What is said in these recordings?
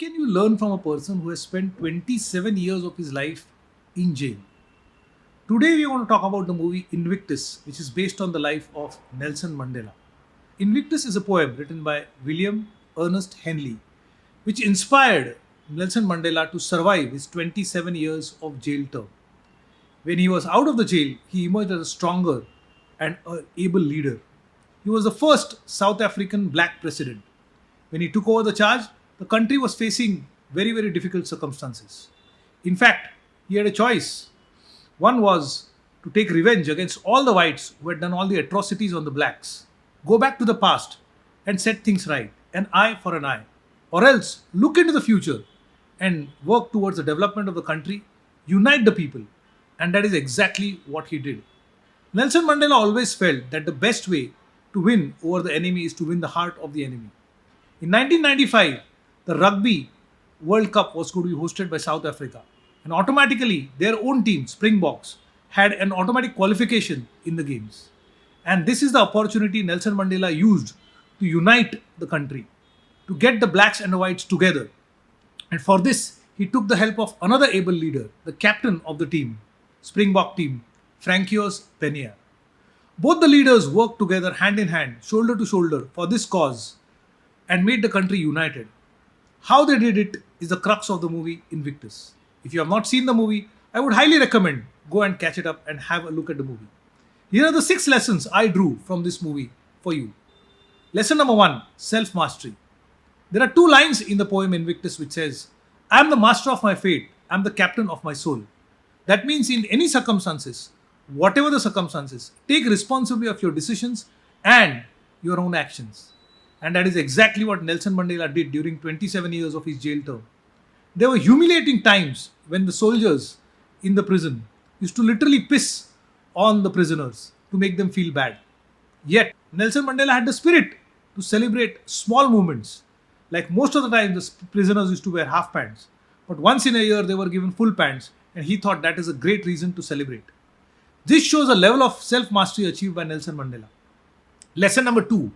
can you learn from a person who has spent 27 years of his life in jail? Today, we want to talk about the movie Invictus, which is based on the life of Nelson Mandela. Invictus is a poem written by William Ernest Henley, which inspired Nelson Mandela to survive his 27 years of jail term. When he was out of the jail, he emerged as a stronger and able leader. He was the first South African black president. When he took over the charge, the country was facing very, very difficult circumstances. In fact, he had a choice. One was to take revenge against all the whites who had done all the atrocities on the blacks, go back to the past and set things right, an eye for an eye, or else look into the future and work towards the development of the country, unite the people. And that is exactly what he did. Nelson Mandela always felt that the best way to win over the enemy is to win the heart of the enemy. In 1995, the Rugby World Cup was going to be hosted by South Africa, and automatically their own team, Springboks, had an automatic qualification in the games. And this is the opportunity Nelson Mandela used to unite the country, to get the blacks and the whites together. And for this, he took the help of another able leader, the captain of the team, Springbok team, Francois Penier. Both the leaders worked together hand in hand, shoulder to shoulder for this cause and made the country united. How they did it is the crux of the movie Invictus. If you have not seen the movie, I would highly recommend go and catch it up and have a look at the movie. Here are the 6 lessons I drew from this movie for you. Lesson number 1, self-mastery. There are 2 lines in the poem Invictus which says, I am the master of my fate, I am the captain of my soul. That means in any circumstances, whatever the circumstances, take responsibility of your decisions and your own actions. And that is exactly what Nelson Mandela did during 27 years of his jail term. There were humiliating times when the soldiers in the prison used to literally piss on the prisoners to make them feel bad. Yet, Nelson Mandela had the spirit to celebrate small moments. Like most of the time, the prisoners used to wear half pants. But once in a year, they were given full pants, and he thought that is a great reason to celebrate. This shows a level of self-mastery achieved by Nelson Mandela. Lesson number 2,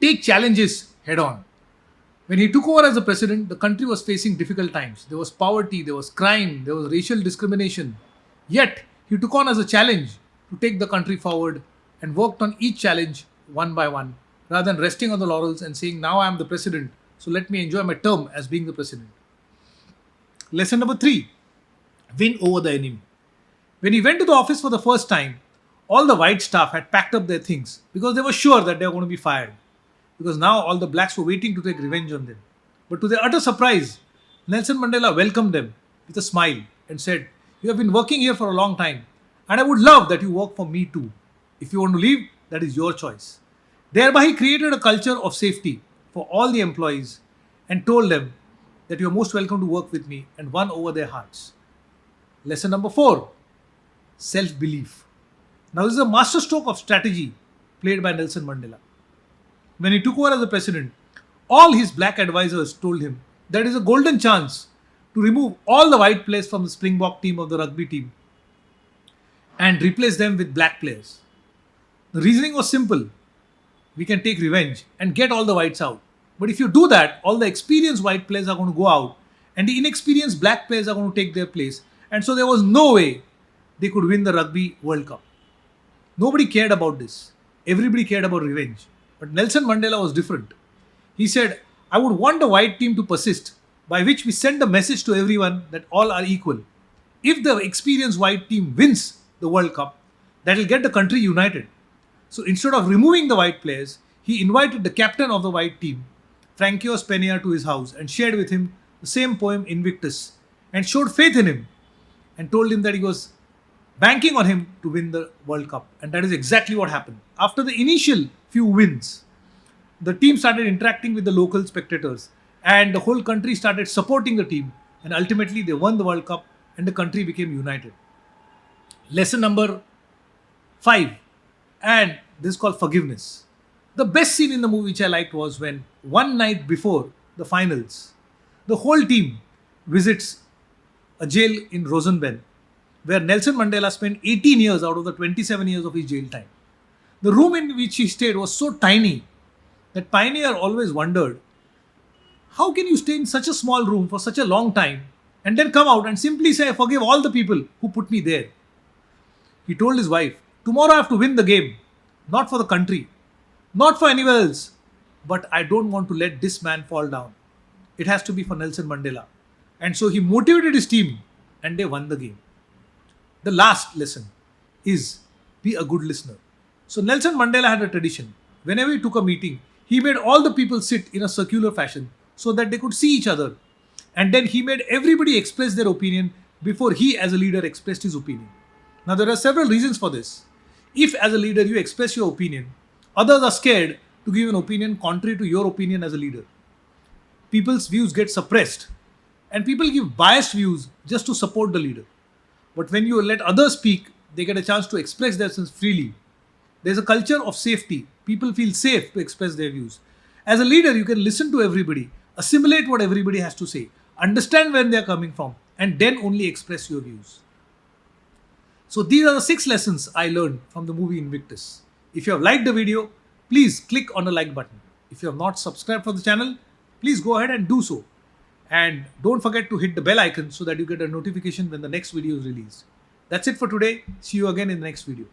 take challenges head on. When he took over as the president, the country was facing difficult times. There was poverty, there was crime, there was racial discrimination. Yet, he took on as a challenge to take the country forward and worked on each challenge one by one, rather than resting on the laurels and saying, now I am the president, so let me enjoy my term as being the president. Lesson number 3, win over the enemy. When he went to the office for the first time, all the white staff had packed up their things because they were sure that they were going to be fired. Because now all the blacks were waiting to take revenge on them. But to their utter surprise, Nelson Mandela welcomed them with a smile and said, you have been working here for a long time and I would love that you work for me too. If you want to leave, that is your choice. Thereby he created a culture of safety for all the employees and told them that you are most welcome to work with me and won over their hearts. Lesson number 4, self-belief. Now this is a masterstroke of strategy played by Nelson Mandela. When he took over as the president, all his black advisors told him there is a golden chance to remove all the white players from the Springbok team of the rugby team and replace them with black players. The reasoning was simple. We can take revenge and get all the whites out. But if you do that, all the experienced white players are going to go out and the inexperienced black players are going to take their place. And so there was no way they could win the Rugby World Cup. Nobody cared about this. Everybody cared about revenge. But Nelson Mandela was different. He said, I would want the white team to persist, by which we send a message to everyone that all are equal. If the experienced white team wins the World Cup, that will get the country united. So instead of removing the white players, he invited the captain of the white team, Francois Penier, to his house and shared with him the same poem Invictus and showed faith in him and told him that he was banking on him to win the World Cup. And that is exactly what happened. After the initial few wins, the team started interacting with the local spectators and the whole country started supporting the team, and ultimately they won the World Cup and the country became united. Lesson number 5, and this is called forgiveness. The best scene in the movie which I liked was when one night before the finals, the whole team visits a jail in Rosenben where Nelson Mandela spent 18 years out of the 27 years of his jail time. The room in which he stayed was so tiny that Pioneer always wondered How can you stay in such a small room for such a long time and then come out and simply say, I forgive all the people who put me there? He told his wife, tomorrow I have to win the game, not for the country, not for anyone else, but I don't want to let this man fall down. It has to be for Nelson Mandela. And so he motivated his team and they won the game. The last lesson is be a good listener. So Nelson Mandela had a tradition. Whenever he took a meeting, he made all the people sit in a circular fashion so that they could see each other. And then he made everybody express their opinion before he as a leader expressed his opinion. Now there are several reasons for this. If as a leader you express your opinion, others are scared to give an opinion contrary to your opinion as a leader. People's views get suppressed and people give biased views just to support the leader. But when you let others speak, they get a chance to express themselves freely. There's a culture of safety. People feel safe to express their views. As a leader, you can listen to everybody, assimilate what everybody has to say, understand where they're coming from, and then only express your views. So these are the 6 lessons I learned from the movie Invictus. If you have liked the video, please click on the like button. If you have not subscribed for the channel, please go ahead and do so. And don't forget to hit the bell icon so that you get a notification when the next video is released. That's it for today. See you again in the next video.